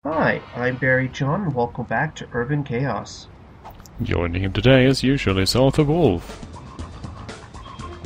Hi, I'm Barry John, and welcome back to Urban Chaos. Joining him today, as usual, is Arthur Wolf.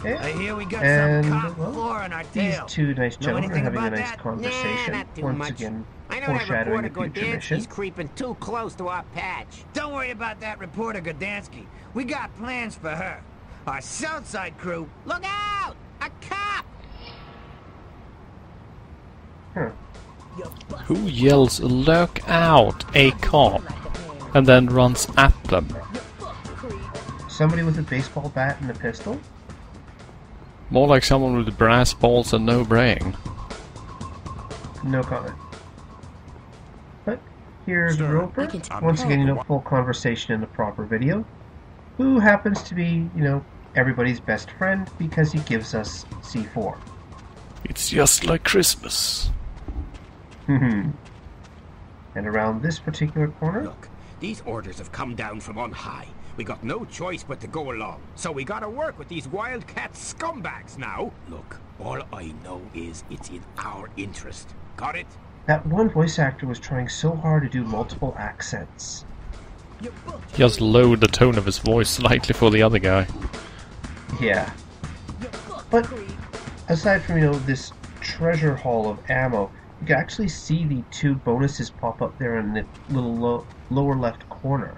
Okay, I hear we got some and, cop well, floor on our these tail. two nice Know gentlemen are anything having a about nice that? conversation, Nah, not too once much. again I know that foreshadowing reporter a future Gordansky's mission. creeping too close to our patch. Don't worry about that reporter Gordansky. We got plans for her. Our Southside crew, look out! A cop! Huh. Who yells, "Look out, a cop," and then runs at them? Somebody with a baseball bat and a pistol? More like someone with brass balls and no brain. No comment. But here's Sure, Roper, I'm once again, full conversation in the proper video, who happens to be, everybody's best friend because he gives us C4. It's just like Christmas. And around this particular corner, Look, these orders have come down from on high. We got no choice but to go along. So we gotta work with these wildcat scumbags now. Look, all I know is it's in our interest. Got it? that one voice actor was trying so hard to do multiple accents. Just lowered the tone of his voice slightly for the other guy. Yeah. But aside from, this treasure haul of ammo, you can actually see the two bonuses pop up there in the little lower left corner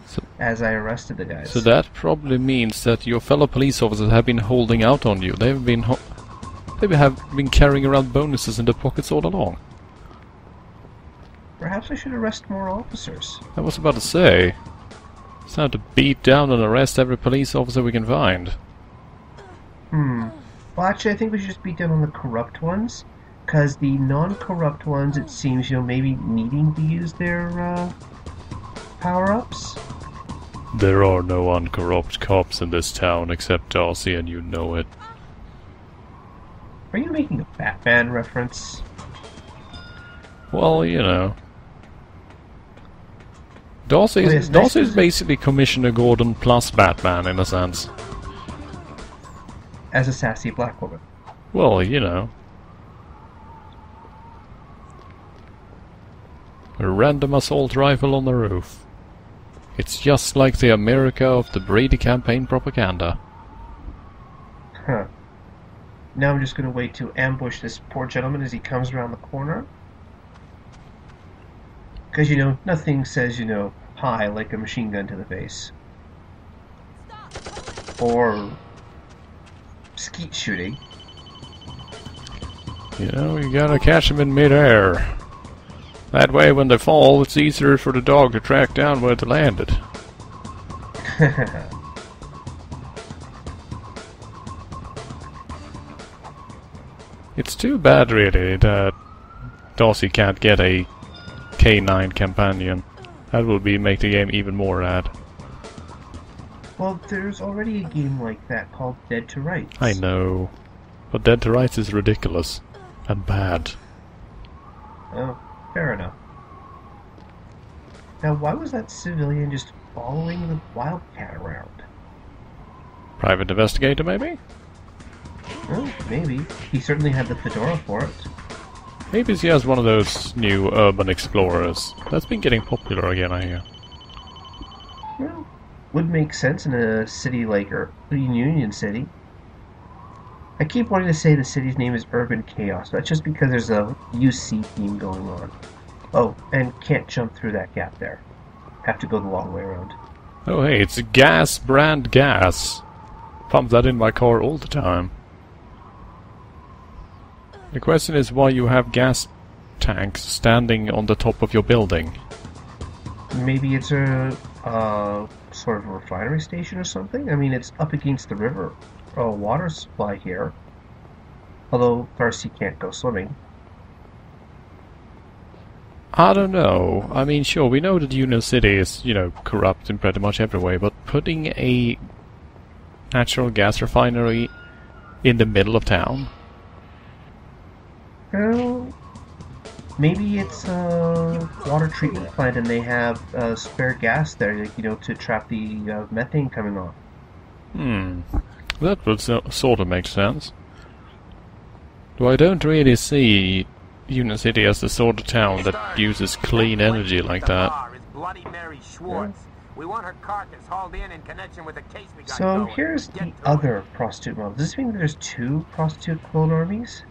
So- as I arrested the guys. So that probably means that your fellow police officers have been holding out on you. They have been carrying around bonuses in their pockets all along. Perhaps I should arrest more officers. I was about to say, it's time to beat down and arrest every police officer we can find. Well, actually, I think we should just beat down on the corrupt ones, because the non-corrupt ones, it seems, maybe needing to use their, power-ups. There are no uncorrupt cops in this town except Darcy, and you know it. Are you making a Batman reference? Well, you know. Darcy Well, is, yes, Darcy nice is basically Commissioner Gordon plus Batman, in a sense. As a sassy black woman. Well, you know. A random assault rifle on the roof. It's just like the America of the Brady campaign propaganda. Huh. Now I'm just going to wait to ambush this poor gentleman as he comes around the corner. Because, nothing says, hi like a machine gun to the face. Or skeet shooting. You know, you gotta catch them in mid-air. That way, when they fall, it's easier for the dog to track down where they landed. It's too bad, really, that Darcy can't get a K9 companion. That would make the game even more rad. Well, there's already a game like that called Dead to Rights. I know. But Dead to Rights is ridiculous. And bad. Oh, fair enough. Now, why was that civilian just following the Wildcat around? Private investigator, maybe? Well, maybe. He certainly had the fedora for it. Maybe he has one of those new urban explorers. That's been getting popular again, I hear. Well, would make sense in a city like Union City. I keep wanting to say the city's name is Urban Chaos, but that's just because there's a UC theme going on. Oh, and can't jump through that gap there. Have to go the long way around. Oh hey, it's a gas brand gas. Pump that in my car all the time. The question is why you have gas tanks standing on the top of your building. Maybe it's a sort of a refinery station or something? I mean, it's up against the river. Water supply here. Although Darcy can't go swimming. I don't know. I mean, sure, we know that Union City is, corrupt in pretty much every way, but putting a natural gas refinery in the middle of town? Well, maybe it's a water treatment plant and they have spare gas there, to trap the methane coming off. That would sort of make sense. Though I don't really see Union City as the sort of town that uses clean energy like that. Bloody Mary Schwartz. We want her carcass hauled in connection with the case we got So going. here's the other prostitute model. Does this mean that there's 2 prostitute clone armies?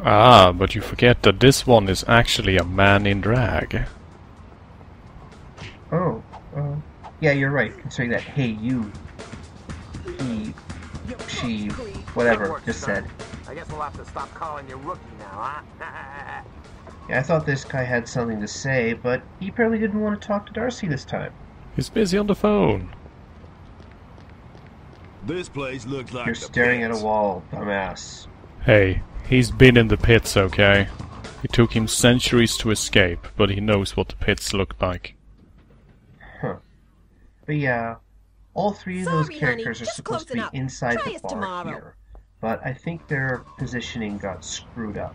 Ah, but you forget that this one is actually a man in drag. Oh, yeah, you're right. Considering that, hey, you, he, she, whatever, just said. I guess we'll have to stop calling you rookie now, huh? Yeah, I thought this guy had something to say, but he apparently didn't want to talk to Darcy this time. He's busy on the phone. This place looks like You're the staring at pits. a wall, dumbass. Hey, he's been in the pits, okay? It took him centuries to escape, but he knows what the pits look like. Huh. But yeah, all 3 of those Sorry, characters honey, are just supposed to be closing up. inside Try the us bar tomorrow. here. But I think their positioning got screwed up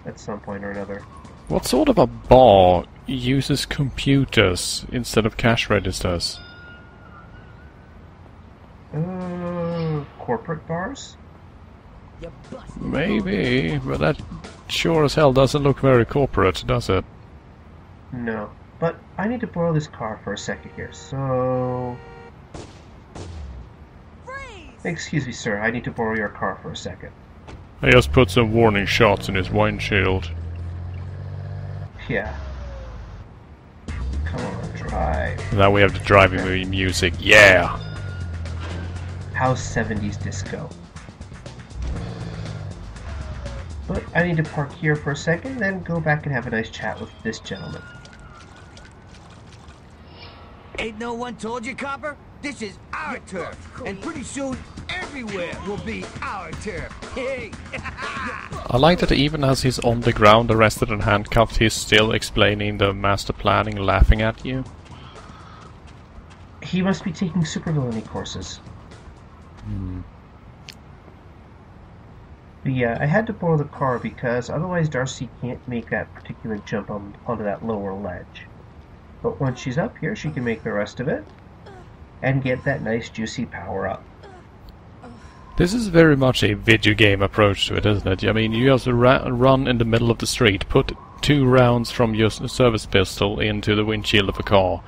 at some point or another. What sort of a bar uses computers instead of cash registers? Corporate bars? Maybe, but that sure as hell doesn't look very corporate, does it? No. But I need to borrow this car for a second here, so... Excuse me, sir, I need to borrow your car for a second. I just put some warning shots in his windshield. Yeah. Come on, drive. Now we have the driving music, yeah! House 70s disco. But I need to park here for a second, then go back and have a nice chat with this gentleman. Ain't no one told you, Copper? This is our turf, and pretty soon everywhere will be our turf. Hey! I like that even as he's on the ground arrested and handcuffed, he's still explaining the master planning, laughing at you. He must be taking supervillainy courses. But yeah, I had to borrow the car because otherwise Darcy can't make that particular jump onto that lower ledge. But once she's up here, she can make the rest of it and get that nice juicy power up. This is very much a video game approach to it, isn't it? I mean, you have to run in the middle of the street, put 2 rounds from your service pistol into the windshield of a car.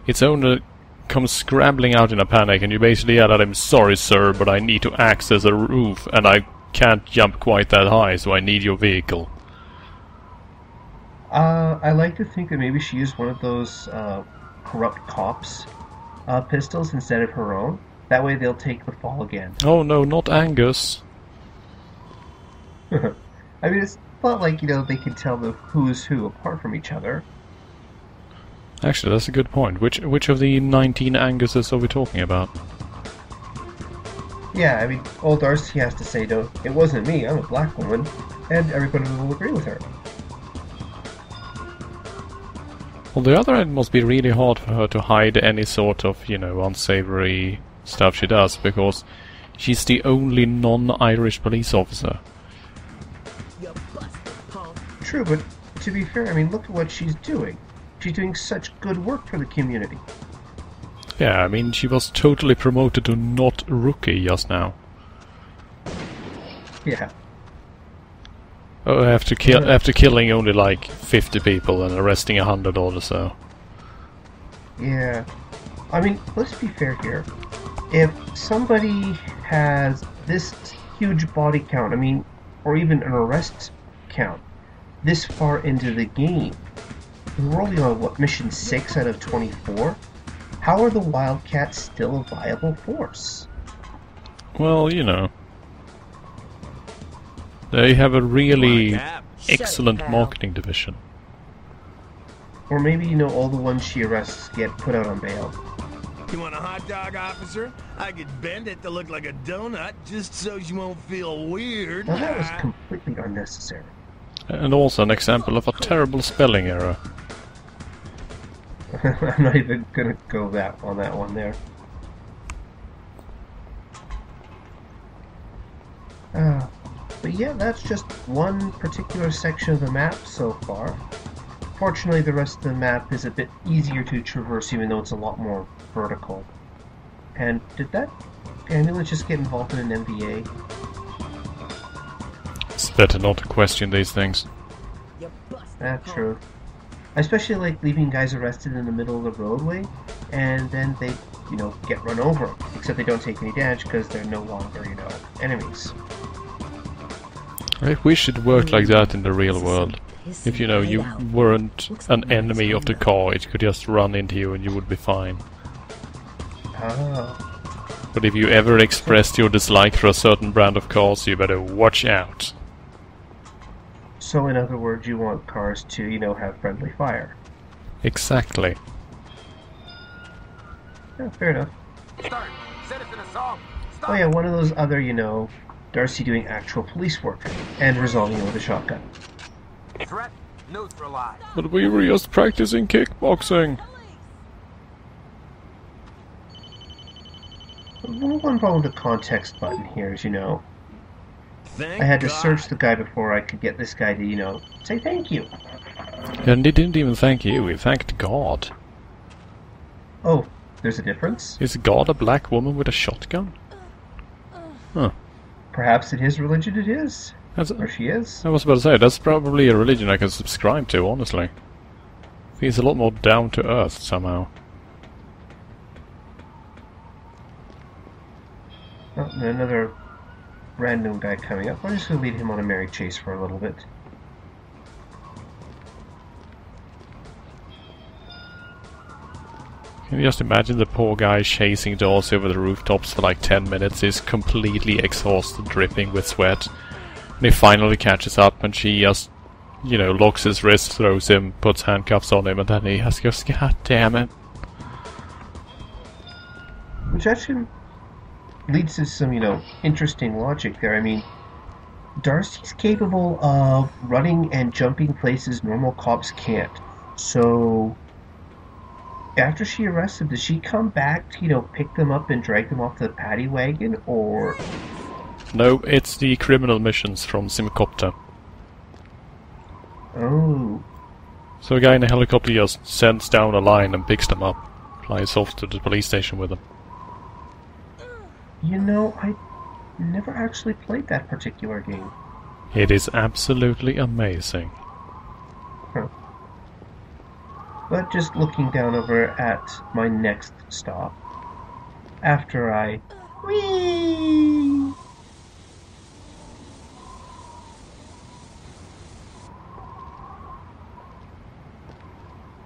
Its owner comes scrambling out in a panic, and you basically yell at him, "Sorry sir, but I need to access a roof, and I can't jump quite that high, so I need your vehicle." I like to think that maybe she used one of those corrupt cops pistols instead of her own. That way they'll take the fall again. Oh no, not Angus. I mean, it's not like, they can tell the who's who apart from each other. Actually, that's a good point. Which of the 19 Anguses are we talking about? Yeah, I mean, old Darcy has to say, "No, it wasn't me, I'm a black woman," and everybody will agree with her. On the other hand, it must be really hard for her to hide any sort of, unsavory stuff she does, because she's the only non-Irish police officer. True, but to be fair, I mean, look at what she's doing. She's doing such good work for the community. Yeah, I mean, she was totally promoted to not rookie just now. Yeah. Oh, after killing only like 50 people and arresting 100 or so. Yeah. I mean, let's be fair here. If somebody has this huge body count, I mean, or even an arrest count, this far into the game, we're only on, what, mission 6 out of 24? How are the Wildcats still a viable force? Well, they have a really excellent marketing division. Or maybe, all the ones she arrests get put out on bail. You want a hot dog, officer? I could bend it to look like a donut just so you won't feel weird. Now that was completely unnecessary. And also an example of a terrible spelling error. I'm not even gonna go on that one there. But yeah, that's just one particular section of the map so far. Fortunately, the rest of the map is a bit easier to traverse, even though it's a lot more vertical. And did that ambulance just get involved in an MVA? It's better not to question these things. That's true. I especially like leaving guys arrested in the middle of the roadway, and then they, get run over. Except they don't take any damage because they're no longer, enemies. I wish it worked like that in the real world. If, you weren't an enemy of the car, it could just run into you and you would be fine. Oh. But if you ever expressed your dislike for a certain brand of cars, you better watch out. So in other words, you want cars to, have friendly fire. Exactly. Yeah, fair enough. Start. Citizen assault. Stop. Oh yeah, one of those other, Darcy doing actual police work and resolving it with a shotgun. Threat neutralized. But we were just practicing kickboxing. One problem with the context button here is, Thank I had to God. search the guy before I could get this guy to, say thank you. And he didn't even thank you, he thanked God. Oh, there's a difference? Is God a black woman with a shotgun? Huh. Perhaps in his religion it is. Or she is. I was about to say, that's probably a religion I can subscribe to, honestly. He's a lot more down to earth, somehow. Oh, and another random guy coming up. I'm just going to lead him on a merry chase for a little bit. Can you just imagine the poor guy chasing Darcy over the rooftops for like 10 minutes? He's completely exhausted, dripping with sweat. And he finally catches up and she just, locks his wrist, throws him, puts handcuffs on him, and then he has goes, God damn it. Which actually leads to some, interesting logic there. I mean, Darcy's capable of running and jumping places normal cops can't. So, after she arrests him, does she come back to, pick them up and drag them off the paddy wagon, or... No, it's the criminal missions from Simcopter. Oh. So a guy in a helicopter just sends down a line and picks them up. Flies off to the police station with them. I never actually played that particular game. It is absolutely amazing. Huh. But just looking down over at my next stop, after I... Whee!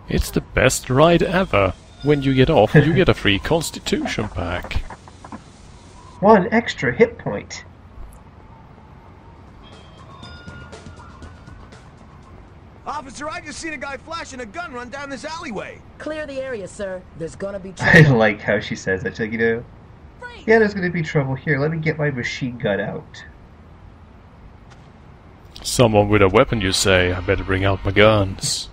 It's the best ride ever. When you get off, you get a free Constitution pack. One extra hit point. Officer, I just seen a guy flashing a gun run down this alleyway. Clear the area, sir. There's gonna be I trouble. like how she says that. She's like, yeah, there's going to be trouble here. Let me get my machine gun out. Someone with a weapon, you say? I better bring out my guns.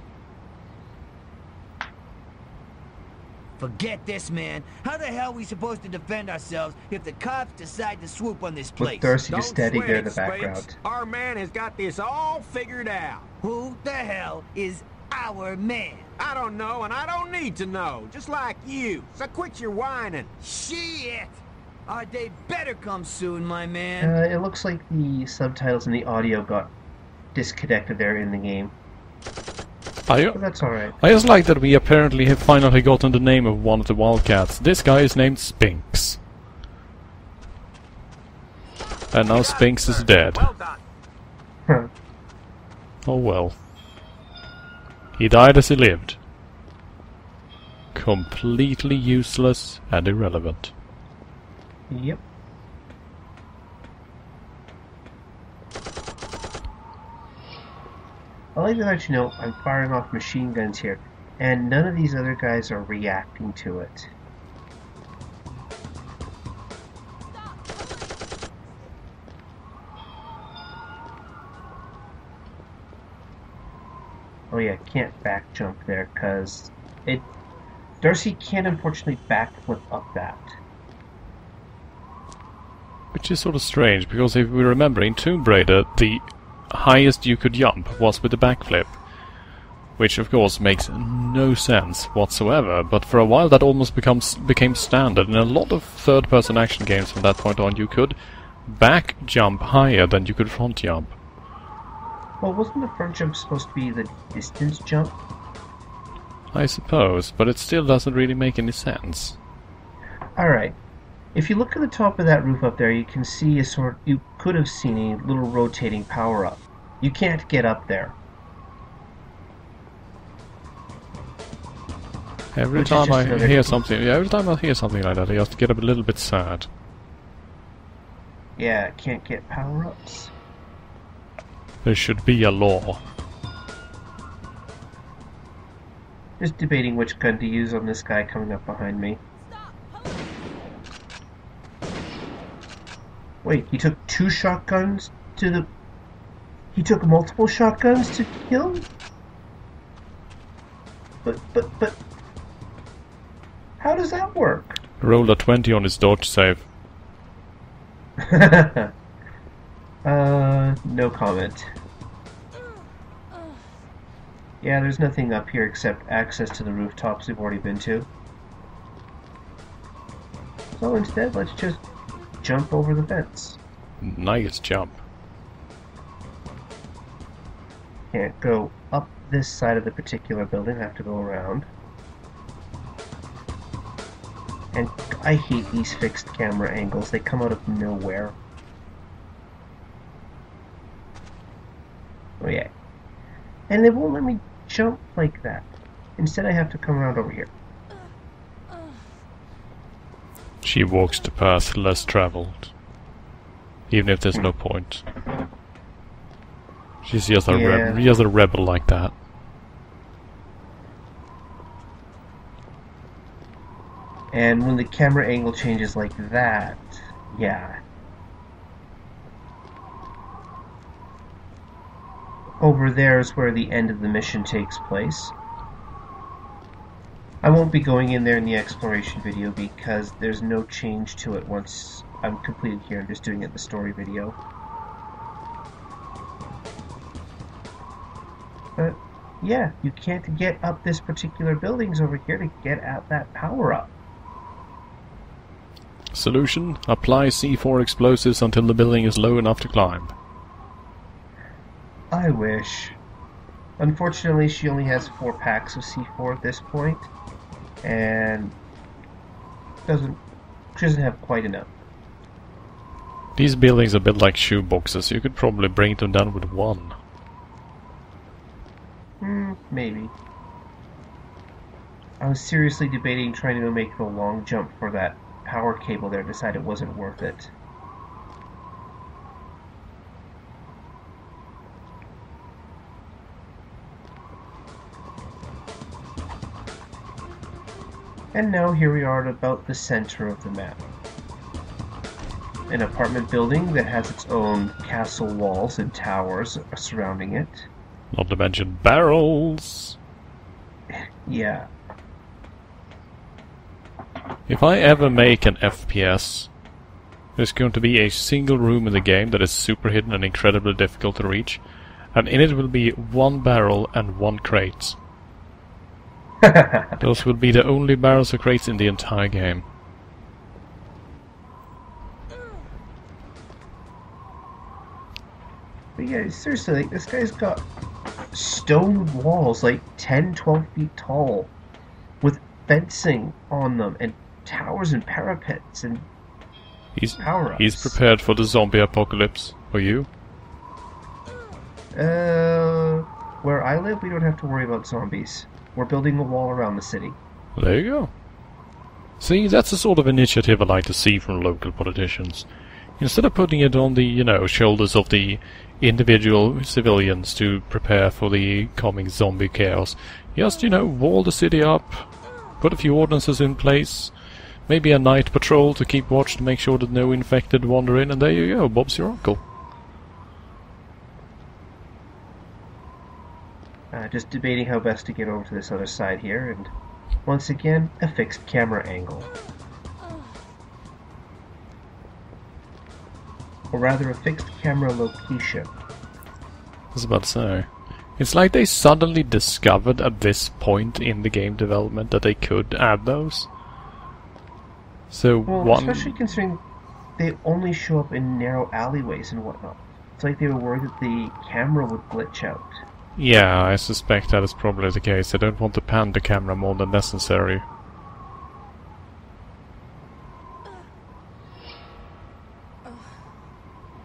Forget this, man. How the hell are we supposed to defend ourselves if the cops decide to swoop on this place? With Darcy just Don't standing sweat there in it, the background. Spinks. Our man has got this all figured out. Who the hell is our man? I don't know, and I don't need to know. Just like you. So quit your whining. Shit! Our day better come soon, my man. It looks like the subtitles and the audio got disconnected there in the game. But that's alright. I just like that we apparently have finally gotten the name of one of the Wildcats. This guy is named Spinks. And now Spinks is dead. Well done. Huh. Oh well. He died as he lived. Completely useless and irrelevant. Yep. I like that, I'm firing off machine guns here, and none of these other guys are reacting to it. Oh yeah, can't back jump there, because Darcy can't unfortunately backflip up that. Which is sort of strange, because if we remember, in Tomb Raider, the highest you could jump was with the backflip. Which, of course, makes no sense whatsoever, but for a while that almost became standard. In a lot of third-person action games from that point on, you could back jump higher than you could front jump. Well, wasn't the front jump supposed to be the distance jump? I suppose, but it still doesn't really make any sense. Alright. If you look at the top of that roof up there, you can see you could have seen a little rotating power-up. You can't get up there. Every time I hear something like that, I just get a little bit sad. Yeah, can't get power-ups. There should be a law. Just debating which gun to use on this guy coming up behind me. Wait, he took 2 shotguns to the... He took multiple shotguns to kill? But... How does that work? Rolled a 20 on his dodge save. No comment. Yeah, there's nothing up here except access to the rooftops we've already been to. So instead, let's just jump over the fence. Nice jump. Can't go up this side of the particular building, I have to go around. And I hate these fixed camera angles, they come out of nowhere. Oh yeah. And they won't let me jump like that. Instead I have to come around over here. She walks the path less traveled. Even if there's no point. She's just a rebel like that. And when the camera angle changes like that, yeah. Over there is where the end of the mission takes place. I won't be going in there in the exploration video because there's no change to it once I'm completed here. I'm just doing it in the story video. But yeah, you can't get up this particular buildings over here to get at that power up. Solution: apply C4 explosives until the building is low enough to climb. I wish. Unfortunately, she only has 4 packs of C4 at this point, and she doesn't have quite enough. These buildings are built like shoeboxes. You could probably bring them down with 1. Maybe. I was seriously debating trying to make the long jump for that power cable there, decided it wasn't worth it. And now here we are at about the center of the map. An apartment building that has its own castle walls and towers surrounding it. Not to mention barrels! Yeah. If I ever make an FPS, there's going to be a single room in the game that is super hidden and incredibly difficult to reach, and in it will be 1 barrel and 1 crate. Those will be the only barrels or crates in the entire game. But yeah, seriously, like, this guy's got stone walls like 10-12 feet tall with fencing on them and towers and parapets and power-ups. He's prepared for the zombie apocalypse. Are you? Where I live, we don't have to worry about zombies. We're building a wall around the city. There you go. See, that's the sort of initiative I like to see from local politicians. Instead of putting it on the, shoulders of the individual civilians to prepare for the coming zombie chaos, just, wall the city up, put a few ordinances in place, maybe a night patrol to keep watch to make sure that no infected wander in, and there you go, Bob's your uncle. Just debating how best to get over to this other side here, and once again, a fixed camera angle. Or rather, a fixed camera location. I was about to say. It's like they suddenly discovered at this point in the game development that they could add those. So especially considering they only show up in narrow alleyways and whatnot. It's like they were worried that the camera would glitch out. Yeah, I suspect that is probably the case. They don't want to pan the camera more than necessary.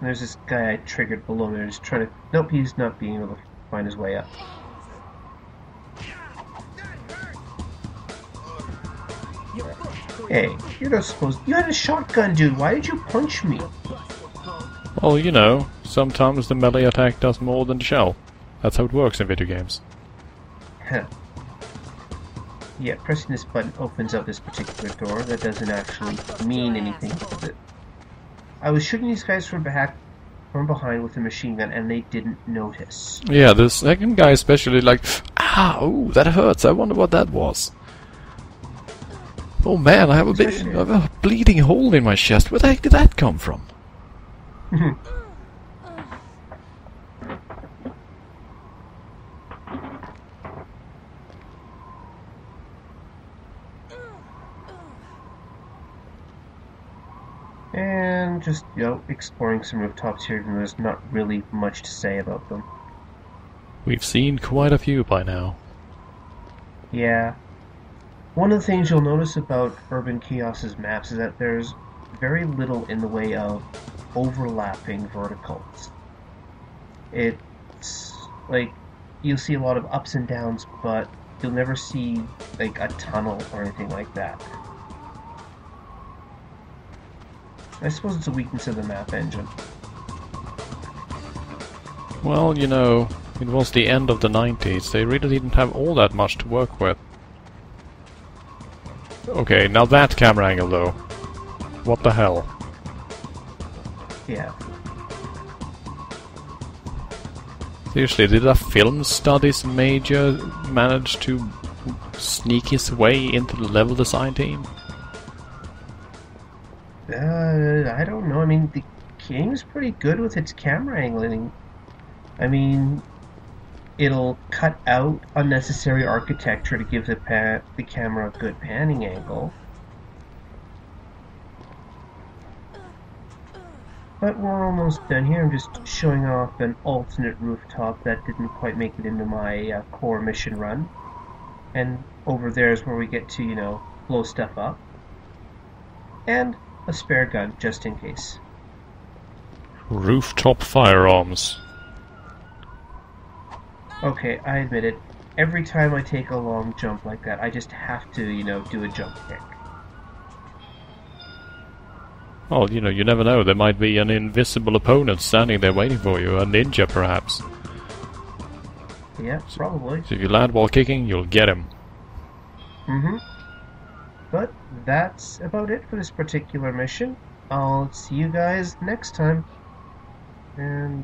There's this guy I triggered below there, just trying to... Nope, he's not being able to find his way up. Hey, you're not supposed... You had a shotgun, dude. Why did you punch me? Well, you know, sometimes the melee attack does more than the shell. That's how it works in video games. Huh. Yeah, pressing this button opens up this particular door. That doesn't actually mean anything, does it? I was shooting these guys from behind with a machine gun, and they didn't notice. Yeah, the second guy especially like, ah, ooh, that hurts. I wonder what that was. Oh man, I have a bleeding hole in my chest. Where the heck did that come from? And just, you know, exploring some rooftops here, and there's not really much to say about them. We've seen quite a few by now. Yeah. One of the things you'll notice about Urban Chaos's maps is that there's very little in the way of overlapping verticals. It's like, you'll see a lot of ups and downs, but you'll never see like a tunnel or anything like that. I suppose it's a weakness of the map engine. Well, you know, it was the end of the 90s. They really didn't have all that much to work with. Okay, now that camera angle though. What the hell? Yeah. Seriously, did a film studies major manage to sneak his way into the level design team? I don't know. I mean, the game's pretty good with its camera angling. I mean, it'll cut out unnecessary architecture to give the camera a good panning angle. But we're almost done here. I'm just showing off an alternate rooftop that didn't quite make it into my core mission run. And over there is where we get to, you know, blow stuff up. And a spare gun, just in case. Rooftop firearms. Okay, I admit it. Every time I take a long jump like that, I just have to, you know, do a jump kick. Well, you know, you never know. There might be an invisible opponent standing there waiting for you. A ninja, perhaps. Yeah, probably. So if you land while kicking, you'll get him. Mm-hmm. But that's about it for this particular mission. I'll see you guys next time. And